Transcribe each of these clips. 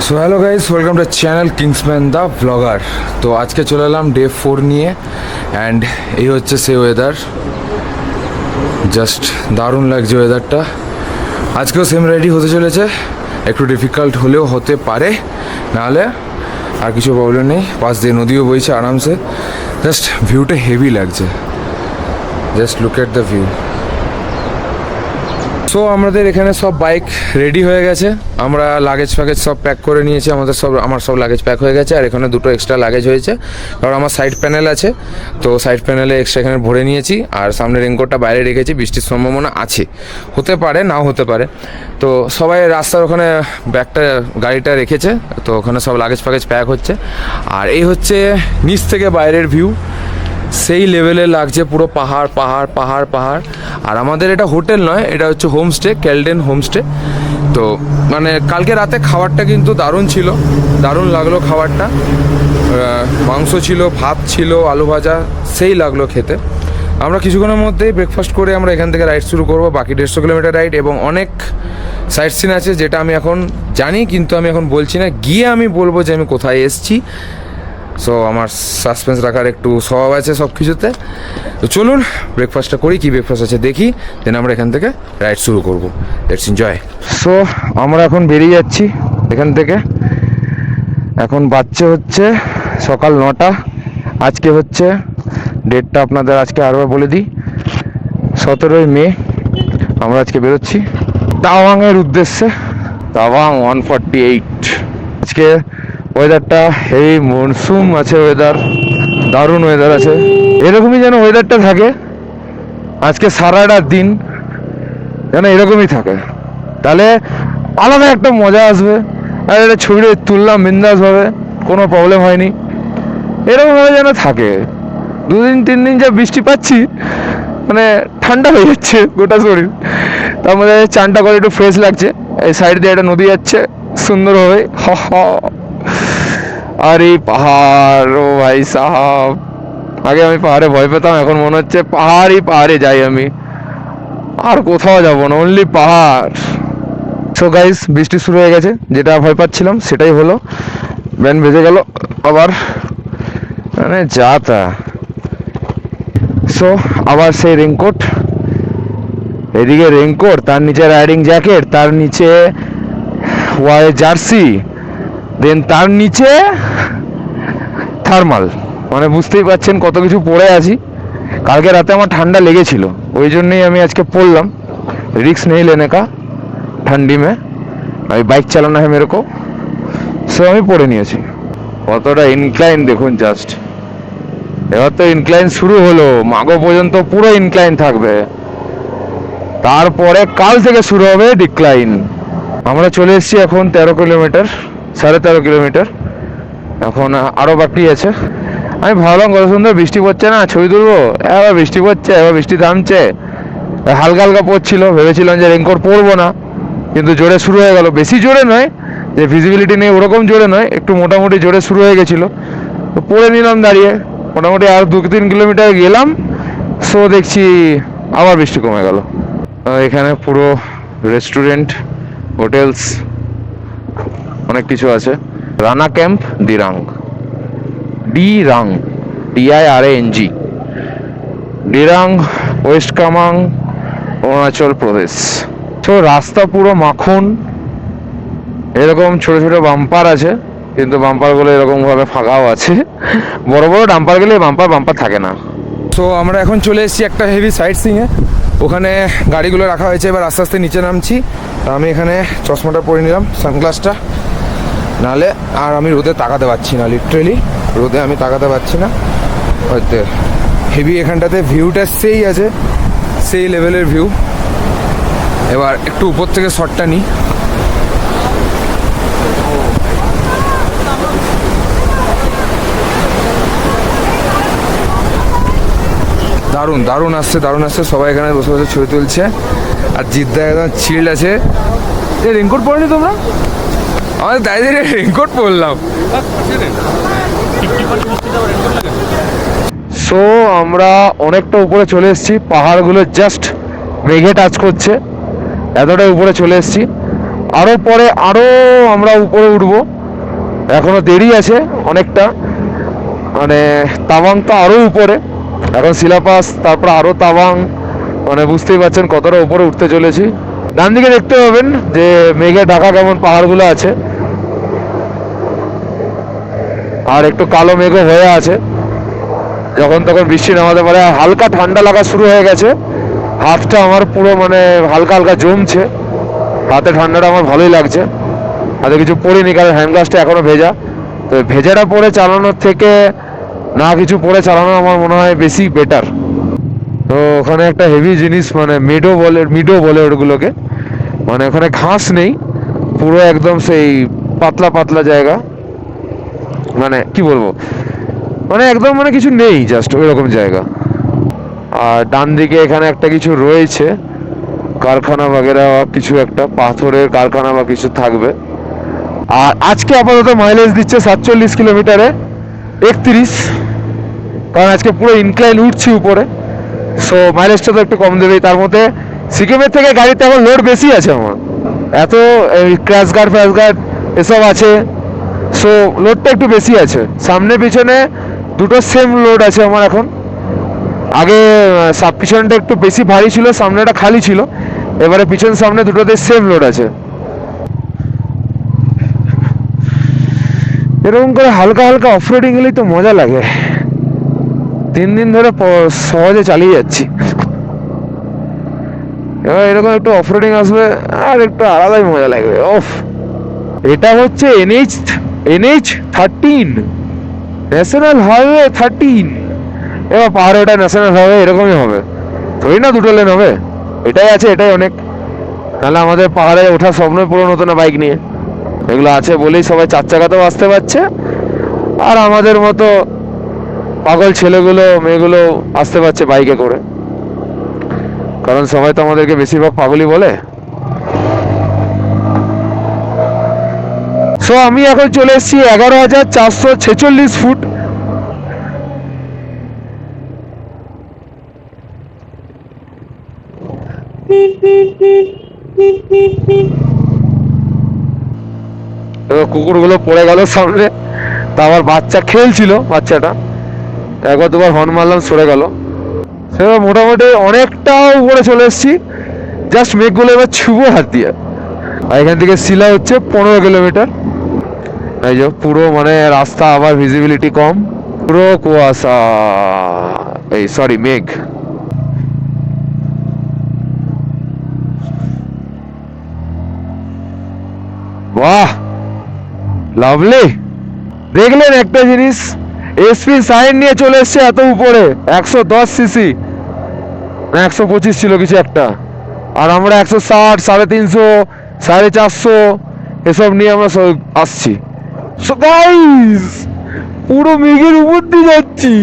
So hello guys, welcome to channel Kingsman the blogger. তো আজকে চলে এলাম ডে 4 নিয়ে, অ্যান্ড এই হচ্ছে সে ওয়েদার। জাস্ট দারুণ লাগছে ওয়েদারটা। আজকেও সেম রেডি হতে চলেছে, একটু ডিফিকাল্ট হলেও হতে পারে, নাহলে আর কিছু প্রবলেম নেই। পাশ দিয়ে নদীও বইছে আরামসে। জাস্ট ভিউটা হেভি লাগছে, just look at the view. So আমাদের এখানে সব বাইক রেডি হয়ে গেছে, আমরা লাগেজ ফ্যাগেজ সব প্যাক করে নিয়েছি। আমার সব লাগেজ প্যাক হয়ে গেছে, আর এখানে দুটো এক্সট্রা লাগেজ হয়েছে, কারণ আমার সাইড প্যানেল আছে। তো সাইড প্যানেলে এক্সট্রা এখানে ভরে নিয়েছি, আর সামনে রেনকোটটা বাইরে রেখেছি। বৃষ্টির সম্ভাবনা আছে, হতে পারে নাও হতে পারে। তো সবাই রাস্তার ওখানে গাড়িটা রেখেছে, তো ওখানে সব লাগেজ ফ্যাগেজ প্যাক হচ্ছে। আর এই হচ্ছে নিচ থেকে বাইরের ভিউ, সেই লেভেলে লাগছে, পুরো পাহাড় পাহাড় পাহাড় পাহাড়। আর আমাদের এটা হোটেল নয়, এটা হচ্ছে হোমস্টে, ক্যালডেন হোমস্টে। তো মানে কালকে রাতে খাবারটা কিন্তু দারুণ ছিল, দারুণ লাগলো খাবারটা। মাংস ছিল, ভাত ছিল, আলু ভাজা, সেই লাগলো খেতে। আমরা কিছুক্ষণের মধ্যেই ব্রেকফাস্ট করে আমরা এখান থেকে রাইড শুরু করব, বাকি 150 কিলোমিটার রাইড। এবং অনেক সাইট সিন আছে যেটা আমি এখন জানি, কিন্তু আমি এখন বলছি না, গিয়ে আমি বলবো যে আমি কোথায় এসেছি। সো আমার সাসপেন্স রাখার একটু স্বভাব আছে সব কিছুতে। তো চলুন ব্রেকফাস্টটা করি, কী ব্রেকফাস্ট আছে দেখি, দেন আমরা এখান থেকে রাইড শুরু করবো। Let's enjoy. সো আমরা এখন বেরিয়ে যাচ্ছি এখান থেকে। এখন বাচ্চা হচ্ছে সকাল 9টা। আজকে হচ্ছে ডেটটা আপনাদের আজকে আরও বলে দিই, 17ই মে। আমরা আজকে বেরোচ্ছি তাওয়াংয়ের উদ্দেশ্যে। তাওয়াং 148। আজকে ওয়েদারটা এই মনসুন আছে, ওয়েদার দারুণ ওয়েদার আছে। এরকমই যেন ওয়েদারটা থাকে আজকে সারাটা দিন, যেন এরকমই থাকে, তাহলে আলাদা একটা মজা আসবে। আর এটা ছবি তুললাম বিন্দাসভাবে, কোনো প্রবলেম হয়নি। এরকমভাবে যেন থাকে। 2-3 দিন যা বৃষ্টি পাচ্ছি, মানে ঠান্ডা হয়ে যাচ্ছে গোটা শরীর। তার মধ্যে চানটা করে একটু ফ্রেশ লাগছে। এই সাইড দিয়ে একটা নদী যাচ্ছে সুন্দরভাবে। আর এই পাহাড়, ও ভাই সাহাব, আগে আমি পাহাড়ে ভয় পেতাম, এখন মনে হচ্ছে পাহাড়ে যাই আমি, আর কোথাও যাবো না, অনলি পাহাড়। সো গাইস, বৃষ্টি শুরু হয়ে গেছে, যেটা ভয় পাচ্ছিলাম সেটাই হলো। ব্যান্ড বেজে গেল আবার, মানে যা তা। সো আবার সেই রেনকোট, এদিকে রেনকোট, তার নিচে রাইডিং জ্যাকেট, তার নিচে জার্সি, দেন তার নিচে থার্মাল। মানে বুঝতেই পারছেন কত কিছু পরে আছি। কালকে রাতে আমার ঠান্ডা লেগেছিল, ওই জন্যই আমি আজকে পরলাম। রিস্ক নেই লেনে কা ঠান্ডি মে, আমি বাইক চালানো হয় মেরে কো, সো আমি পরে নিয়েছি। কতটা ইনক্লাইন দেখুন জাস্ট। এবার তো ইনক্লাইন শুরু হলো, মাগো পর্যন্ত পুরো ইনক্লাইন থাকবে, তারপরে কাল থেকে শুরু হবে ডিক্লাইন। আমরা চলে এসেছি এখন 13 কিলোমিটার, 13.5 কিলোমিটার। এখন আরও বাকি আছে। আমি ভাবলাম কত সুন্দর বৃষ্টি পড়ছে না, ছবি তুলবো, এবার বৃষ্টি পড়ছে, এবার বৃষ্টি থামছে। হালকা হালকা পড়ছিল, ভেবেছিলাম যে রেনকোট পরবো না, কিন্তু জোরে শুরু হয়ে গেল। বেশি জোরে নয়, যে ভিজিবিলিটি নেই ওরকম জোরে নয়, একটু মোটামুটি জোরে শুরু হয়ে গেছিলো। তো পরে নিলাম দাঁড়িয়ে, মোটামুটি আর 2-3 কিলোমিটার গেলাম। সো দেখছি আবার বৃষ্টি কমে গেল। এখানে পুরো রেস্টুরেন্ট, হোটেলস, অনেক কিছু আছে। Rana camp Dirang, DIRANG, Dirang, west Kameng, Arunachal Pradesh. তো রাস্তা পুরো মাখন, এরকম ছোট ছোট বাম্পার আছে, কিন্তু বাম্পারগুলো এরকম ভাবে ফাঁকাও আছে। বড় বড় ডাম্পার গেলে বাম্পার থাকে না। তো আমরা এখন চলে এসেছি একটা হেভি সাইট সিংয়ে, ওখানে গাড়িগুলো রাখা হয়েছে। এবার আস্তে আস্তে নিচে নামছি। আমি এখানে চশমাটা পরে নিলাম, সানগ্লাসটা, নাহলে আর আমি রোদে তাকাতে পারছি না। লিটারেলি রোদে আমি তাকাতে পারছি না। হয়তো হেভি এখানটাতে ভিউটা সেই আছে, সেই লেভেলের ভিউ। এবার একটু উপর থেকে শটটা নিই। দারুণ দারুণ আসছে, দারুণ আসছে। সবাই এখানে বসে বসে ছবি তুলছে, আর জিদ্দা একদম চিল্ড আছে। এই রেনকোট পরেনি তোমরা? আমাদের তাই দিয়ে রেনকোট পরলাম। সো আমরা অনেকটা উপরে চলে এসেছি, পাহাড়গুলো জাস্ট মেঘে টাচ করছে, এতটা উপরে চলে এসেছি। আরো পরে আরো আমরা উপরে উঠবো, এখনো দেরি আছে অনেকটা, মানে তাওয়াং তো আরো উপরে, এখন শিলাপাস, তারপর আরো তাওয়াং, মানে বুঝতেই পারছেন কতটা উপরে উঠতে চলেছি। ডান দিকে দেখতে পাবেন যে মেঘে ঢাকা কেমন পাহাড়গুলো আছে, আর একটু কালো মেঘও হয়ে আছে, যখন তখন বৃষ্টি নামাতে পারে। হালকা ঠান্ডা লাগা শুরু হয়ে গেছে, হাতটা আমার পুরো মানে হালকা হালকা জমছে, হাতে ঠান্ডাটা আমার ভালোই লাগছে। হাতে কিছু পরিনি কারণ হ্যান্ড গ্লাসটা এখনো ভেজা, তো ভেজাটা পরে চালানোর থেকে না কিছু পরে চালানো আমার মনে হয় বেশি বেটার। তো ওখানে একটা হেভি জিনিস, মানে মিডো বলে ওগুলোকে, মানে ওখানে ঘাস নেই, পুরো একদম সেই পাতলা পাতলা জায়গা, মানে কি বলবো, মানে একদম মানে কিছু নেই, জাস্ট ওই রকম জায়গা। আর ডান দিকে এখানে একটা কিছু রয়েছে, কারখানা বাগেরা কিছু, একটা পাথরের কারখানা বা কিছু থাকবে। আর আজকে আপাতত মাইলেজ দিচ্ছে 47 কিলোমিটারে 31, কারণ আজকে পুরো ইনক্লাইন উঠছি উপরে, সো মাইলেজটা তো একটু কম দেবেই। তার মধ্যে সিকিমের থেকে গাড়িতে এখন লোড বেশি আছে আমার, এত ক্র্যাশ গার্ড ফ্র্যাশ গার্ড এসব আছে, সো লোডটা একটু বেশি আছে। সামনে পিছনে দুটো সেম লোড আছে আমার এখন। আগে পিছনটা একটু বেশি ভারী ছিল, সামনেটা খালি ছিল, এবারে পিছন সামনে দুটোতে সেম লোড আছে। এরকম করে হালকা হালকা অফরোডিং গেলেই তো মজা লাগে। 3 দিন ধরে সহজে চালিয়ে যাচ্ছি, এবার এরকম একটু অফরোডিং আসবে আর একটু আলাদাই মজা লাগবে। ওফ, এটা হচ্ছে NH13, ন্যাশনাল হাইওয়ে 13। এবার পাহাড়ে ওটা ন্যাশনাল হাইওয়ে এরকমই হবে, থোড়ি না দুটো লেন হবে। এটাই আছে, এটাই অনেক, নাহলে আমাদের পাহাড়ে ওঠার স্বপ্নই পূরণ হতো না বাইক নিয়ে। এগুলো আছে বলেই সবাই 4 চাকাতেও আসতে পারছে, আর আমাদের মতো পাগল ছেলেগুলো মেয়েগুলো আসতে পারছে বাইকে করে, কারণ সবাই তো আমাদেরকে বেশিরভাগ পাগলই বলে। সো আমি এখন চলে এসেছি 11,446 ফুট। কুকুরগুলো পড়ে গেল সামনে, তা আবার বাচ্চা খেলছিল, বাচ্চাটা একবার দুবার হর্ন মারলাম, সরে গেল। সেবার মোটামুটি অনেকটা উপরে চলে এসেছি, জাস্ট মেঘগুলো এবার ছুবো হাত দিয়ে। আর এখান থেকে শিলা হচ্ছে 15 কিলোমিটার। এই যে পুরো মানে রাস্তা, আবার ভিজিবিলিটি কম, পুরো কুয়াশা, এই সরি মেঘ। বাহ, লাভলি। দেখলেন একটা জিনিস, এসপি সাইন নিয়ে চলে এসছে এত উপরে, 110 সিসি না 125 ছিল কিছু একটা, আর আমরা 160, 350, 450 এসব নিয়ে আমরা আসছি। সো গাইস, পুরো মেঘের উপর দিয়ে যাচ্ছি,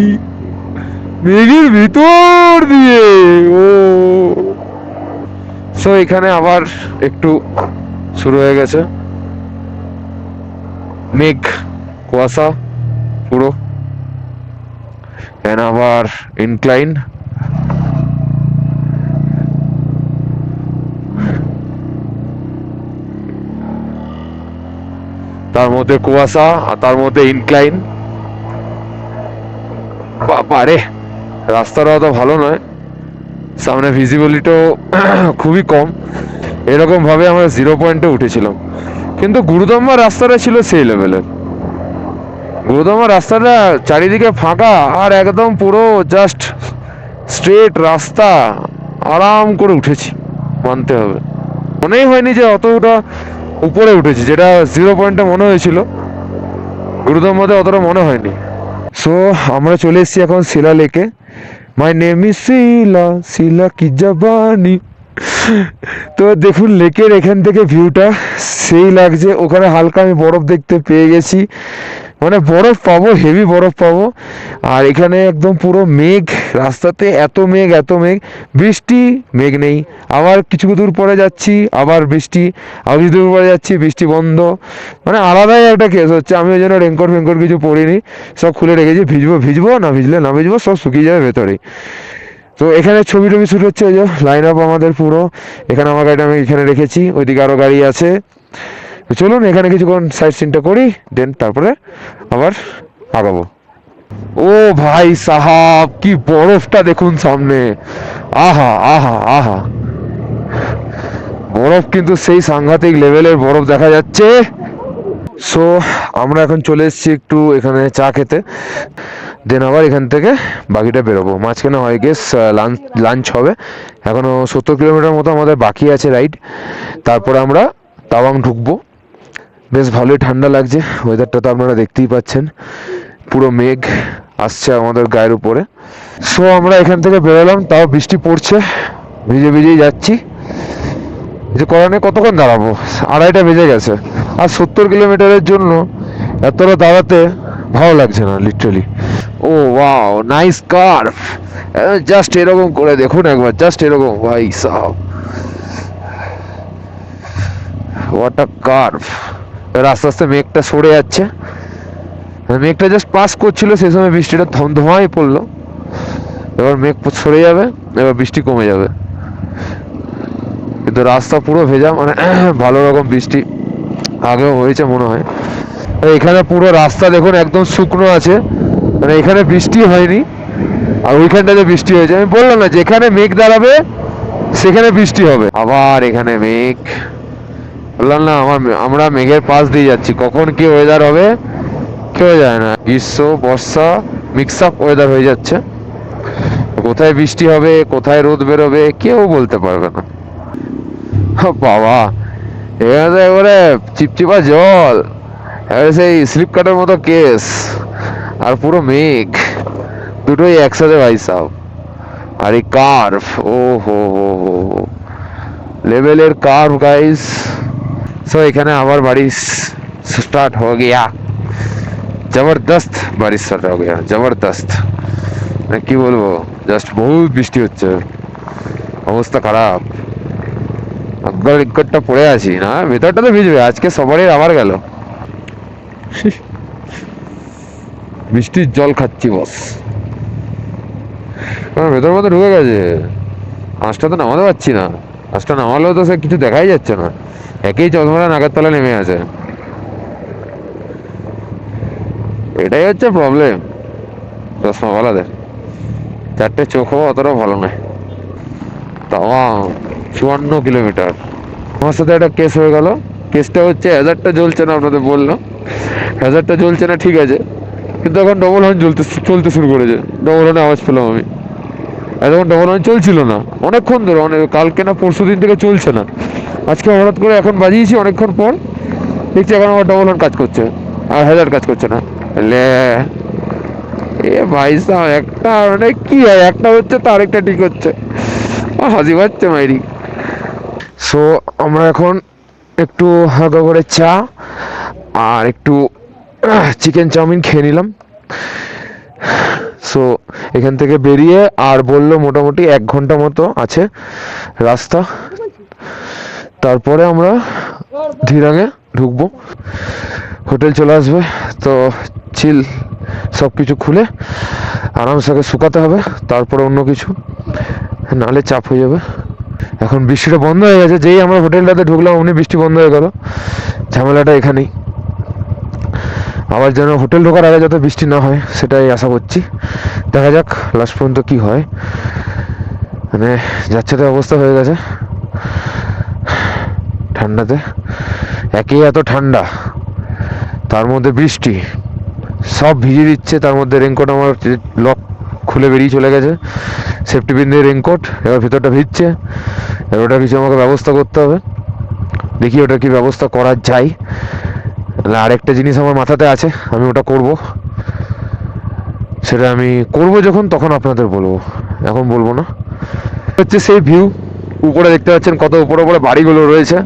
মেঘের ভিতর দিয়ে। ও সো এখানে আবার একটু শুরু হয়ে গেছে মেঘ, কুয়াশা পুরো, এন্ড আবার ইনক্লাইন। তার মধ্যে কুয়াশা আর তার মধ্যে ইনক্লাইন। বাবারে, রাস্তাটা অত ভালো নয়, সামনে ভিজিবিলিটিও খুবই কম। এরকম ভাবে আমরা 0 পয়েন্টে উঠেছিলাম, কিন্তু গুরুদম্বার রাস্তাটা ছিল সেই লেভেলের। গুরুদম্বার রাস্তাটা চারিদিকে ফাঁকা, আর একদম পুরো জাস্ট স্ট্রেট রাস্তা, আরাম করে উঠেছি, মানতে হবে। মনেই হয়নি যে অতটা উপরে উঠেছি, যেটা 0 পয়েন্টে মনে হয়েছিল, গুরুদম্বাতে অতটা মনে হয়নি। সো আমরা চলে এসেছি এখন শিলা লেকে। মাই নেম ইজ শিলা, শিলা কি জবানি। তো দেখুন লেকের এখান থেকে ভিউটা সেই লাগছে, ওখানে হালকা আমি বরফ দেখতে পেয়ে গেছি, মানে বরফ পাবো, হেভি বরফ পাবো। আর এখানে একদম পুরো মেঘ, রাস্তাতে এত মেঘ এত মেঘ, বৃষ্টি মেঘ নেই, আবার কিছু দূর পরে যাচ্ছি আবার বৃষ্টি, আবার কিছু দূর পরে যাচ্ছি বৃষ্টি বন্ধ, মানে আলাদাই একটা কেস হচ্ছে। আমি ওই জন্য রেনকোট ফেনকোট কিছু পরিনি, সব খুলে রেখেছি, ভিজবো না ভিজলে না ভিজবো, সব শুকিয়ে যাবে ভেতরেই। তো এখানে ছবি টবি শুট হচ্ছে, ওই যে লাইন আপ আমাদের পুরো। এখানে আমার গাড়িটা আমি এখানে রেখেছি, ওইদিকে আরো গাড়ি আছে। তো চলুন এখানে কিছুক্ষণ সাইড সিনটা করি, দেন তারপরে আবার আগাবো। ও ভাই সাহাব, কি বরফটা দেখুন সামনে, আহা আহা আহা, বরফ কিন্তু সেই সাংঘাতিক লেভেলের বরফ দেখা যাচ্ছে। সো আমরা এখন চলে এসেছি একটু এখানে চা খেতে, দেন আবার এখান থেকে বাকিটা বেরোবো। মাঝখানে হয় গেস লাঞ্চ হবে। এখনো 70 কিলোমিটার মতো আমাদের বাকি আছে রাইড, তারপরে আমরা তাওয়াং ঢুকবো। বেশ ভালোই ঠান্ডা লাগছে, ওয়েদারটা তো আপনারা দেখতেই পাচ্ছেন, পুরো মেঘ আসছে আমাদের গায়ের উপরে। সো আমরা এখান থেকে বেরোলাম, তাও বৃষ্টি পড়ছে, ভিজে ভিজেই যাচ্ছি। যে করানে কতক্ষণ দাঁড়াবো, 2:30 বেজে গেছে, আর 70 কিলোমিটারের জন্য এতটা দাঁড়াতে ভালো লাগছে না লিটারালি। ও ওয়াও, নাইস কার্ভ, জাস্ট এরকম করে দেখুন একবার, জাস্ট এরকম, ভাই সাহ, হোয়াট আ কার্ভ। আস্তে আস্তে মেঘটা সরে যাচ্ছে, মেঘটা জাস্ট পাস করছিল, সেই সময় বৃষ্টিটা ধোঁয়াই পড়লো। এবার মেঘ সরে যাবে, এবার বৃষ্টি কমে যাবে, কিন্তু রাস্তা পুরো ভেজা, মানে ভালো রকম বৃষ্টি আগেও হয়েছে মনে হয়। এখানে পুরো রাস্তা দেখুন একদম শুকনো আছে, মানে এখানে বৃষ্টি হয়নি, আর ওইখানটাতে বৃষ্টি হয়েছে। আমি বললাম না, যেখানে মেঘ দাঁড়াবে সেখানে বৃষ্টি হবে। আবার এখানে মেঘ, বললাম না আমরা মেঘের পাশ দিয়ে যাচ্ছি, কখন কি ওয়েদার হবে কেউ যায় না। গ্রীষ্ম বর্ষা মিক্স আপ ওয়েদার হয়ে যাচ্ছে, কোথায় বৃষ্টি হবে কোথায় রোদ বেরোবে কেউ বলতে পারবে না। বাবা, এখানে এবারে চিপচিপা জল, এবারে সেই স্লিপ কাটার মতো কেস, আর পুরো মেঘ, দুটোই একসাথে ভাই সাহেব। আর এই কার্ভ, ও হো হো হো, লেভেলের কার্ভ গাইস। সো এখানে আবার বারিশ স্টার্ট हो गया, জবরদস্ত বারিশ স্টার্ট हो गया, জবরদস্ত, মানে কি বলবো, জাস্ট বহুত বৃষ্টি হচ্ছে, অবস্থা খারাপ। একবার একটটা পড়ে আছি না, ভেতরটা তো ভিজবে, আজকে সবারই আবার গেল, বৃষ্টির জল খাচ্ছি বস। ভেতর মধ্যে ঢুকে গেছে, হাঁসটা তো নামাতে পারছি না, হাঁসটা নামালেও তো সে কিছু দেখাই যাচ্ছে না, একই চশমাটা নাকের তলা নেমে আছে, এটাই হচ্ছে প্রবলেম চশমাওয়ালাদের, চারটে চোখও অতটা ভালো নয়। তাও 54 কিলোমিটার, আমার সাথে একটা কেস হয়ে গেল। কেসটা হচ্ছে হ্যাজারটা জ্বলছে না, আপনাদের বললাম হ্যাজারটা জ্বলছে না, ঠিক আছে, কিন্তু এখন ডবল হর্ন চলতে শুরু করেছে। ডবল হর্নে আওয়াজ পেলাম আমি, এতক্ষণ ডবল হর্ন চলছিল না অনেকক্ষণ ধরে, কালকে না পরশু দিন থেকে চলছে না, আজকে হঠাৎ করে এখন বাজিয়েছি অনেকক্ষণ পর, দেখছি এখন আমার ডবল হর্ন কাজ করছে আর হ্যাজার কাজ করছে না। এ ভাই সাহেব, একটা মানে কি হয়, একটা হচ্ছে তো আরেকটা ঠিক হচ্ছে, হাসি পাচ্ছে মাইরি। সো আমরা এখন একটু হালকা করে চা আর একটু চিকেন চাউমিন খেয়ে নিলাম। সো এখান থেকে বেরিয়ে আর বললো মোটামুটি 1 ঘন্টা মতো আছে রাস্তা, তারপরে আমরা ধীরাঙে ঢুকবো, হোটেল চলে আসবে। তো চিল সব কিছু খুলে আরামসে শুকাতে হবে, তারপরে অন্য কিছু, নাহলে চাপ হয়ে যাবে। এখন বৃষ্টিটা বন্ধ হয়ে গেছে, যেই আমরা হোটেলটাতে ঢুকলাম অমনি বৃষ্টি বন্ধ হয়ে গেল, ঝামেলাটা এখানেই। আবার যেন হোটেল ঢোকার আগে যাতে বৃষ্টি না হয় সেটাই আশা করছি, দেখা যাক লাস্ট পর্যন্ত কি হয়। মানে যাচ্ছে তো অবস্থা হয়ে গেছে ঠান্ডাতে, একই এত ঠান্ডা তার মধ্যে বৃষ্টি, সব ভিজে দিচ্ছে, তার মধ্যে রেনকোট আমার লক খুলে বেরিয়ে চলে গেছে, সেফটি পিন দিয়ে রেনকোট, এবার ভিতরটা ভিজছে, এবার ওটা কিছু আমাকে ব্যবস্থা করতে হবে, দেখি ওটা কি ব্যবস্থা করা যায়। আরেকটা জিনিস আমার মাথাতে আছে, আমি ওটা করব, সেটা আমি করব যখন তখন আপনাদের বলবো, এখন বলবো না। হচ্ছে সেই ভিউ, উপরে দেখতে পাচ্ছেন কত উপরে উপরে বাড়িগুলো রয়েছে,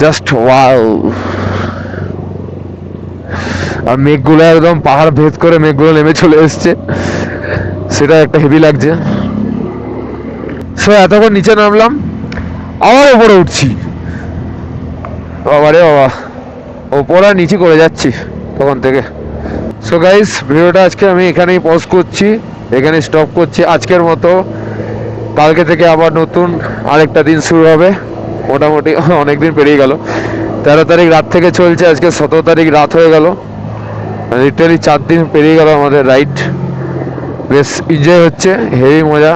জাস্ট ওয়াও। আর মেঘগুলো একদম পাহাড় ভেদ করে মেঘগুলো নেমে চলে এসছে, সেটা একটা হেভি লাগছে। সো এতক্ষণ নিচে নামলাম, আবার উপরে উঠছি, বাবা রে বাবা, ওপর আর নিচে করে যাচ্ছি তখন থেকে। সো গাইস, ভিডিওটা আজকে আমি এখানেই পজ করছি, এখানে স্টপ করছি আজকের মতো। কালকে থেকে আবার নতুন আরেকটা দিন শুরু হবে, মোটামুটি অনেকদিন পেরিয়ে গেল। 13 তারিখ রাত থেকে চলছে, আজকে 17 তারিখ রাত হয়ে গেল। লিটারালি 4 দিন পেরিয়ে গেল আমাদের রাইড। বেশ এনজয় হচ্ছে, হেভি মজা।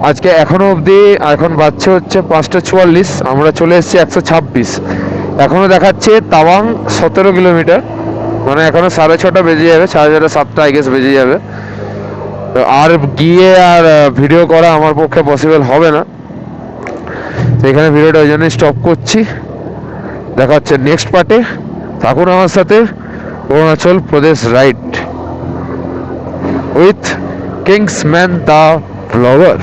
আজকে এখনো অবধি, এখন বাজছে হচ্ছে 5:44, আমরা চলে এসেছি 126। এখনো দেখাচ্ছে তাওয়াং 17 কিলোমিটার, মানে এখনো 6:30 বেজে যাবে, 6:30 7টা আই গেস বেজে যাবে। তো আর গিয়ে আর ভিডিও করা আমার পক্ষে পসিবল হবে না, তো এখানে ভিডিওটা ওই জন্যই স্টপ করছি। দেখা হচ্ছে নেক্সট পার্টে। থাকুন আমার সাথে, Arunachal Pradesh ride with Kingsman the blogger.